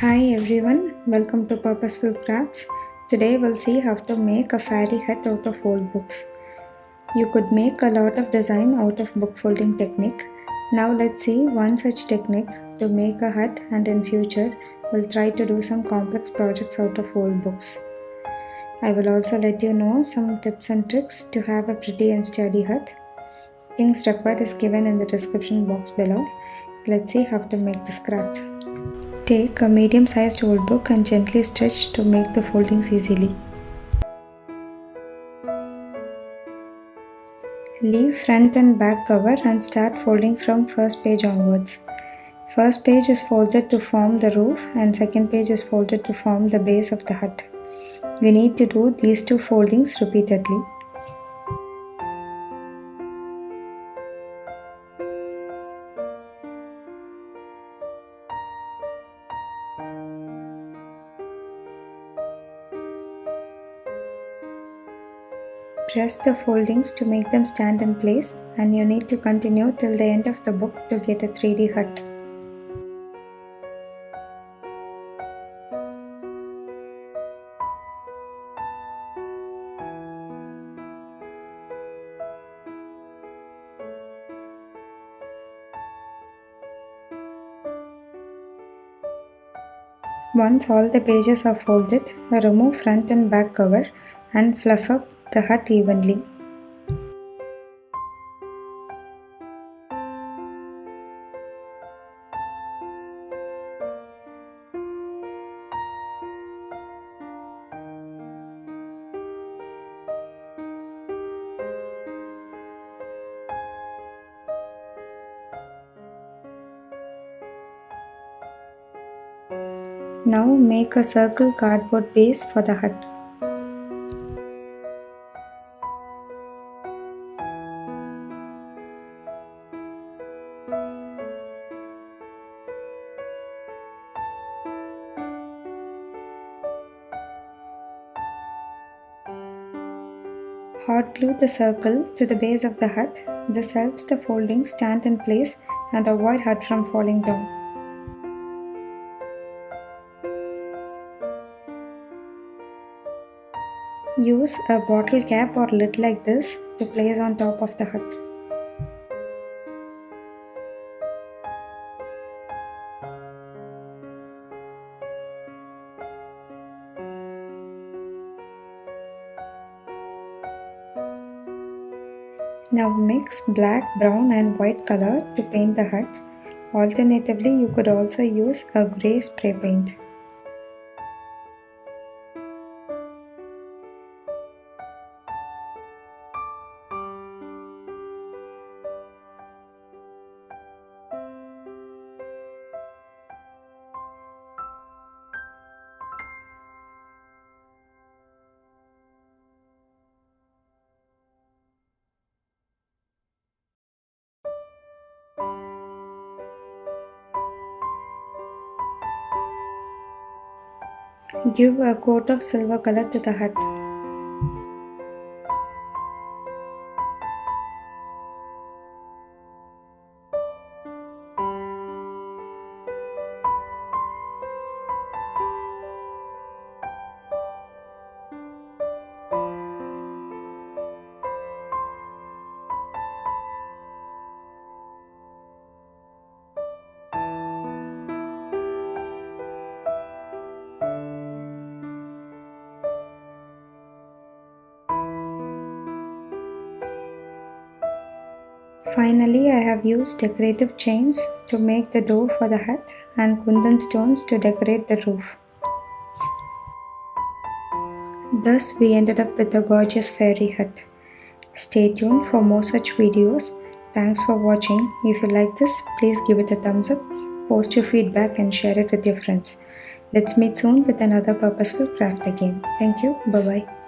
Hi everyone, welcome to Purposeful Crafts. Today we'll see how to make a fairy hut out of old books. You could make a lot of design out of book folding technique. Now let's see one such technique to make a hut, and in future we'll try to do some complex projects out of old books. I will also let you know some tips and tricks to have a pretty and sturdy hut. Things required is given in the description box below. Let's see how to make this craft. Take a medium-sized old book and gently stretch to make the foldings easily. Leave front and back cover and start folding from first page onwards. First page is folded to form the roof and second page is folded to form the base of the hut. We need to do these two foldings repeatedly. Press the foldings to make them stand in place, and you need to continue till the end of the book to get a 3D hut. Once all the pages are folded, remove front and back cover and fluff up the hut evenly. Now make a circle cardboard base for the hut. Hot glue the circle to the base of the hut. This helps the foldings stand in place and avoid hut from falling down. Use a bottle cap or lid like this to place on top of the hut. Now mix black, brown and white color to paint the hut. Alternatively, you could also use a grey spray paint. Give a coat of silver color to the hut. Finally, I have used decorative chains to make the door for the hut and kundan stones to decorate the roof. Thus, we ended up with a gorgeous fairy hut. Stay tuned for more such videos. Thanks for watching. If you like this, please give it a thumbs up, post your feedback and share it with your friends. Let's meet soon with another purposeful craft again. Thank you. Bye-bye.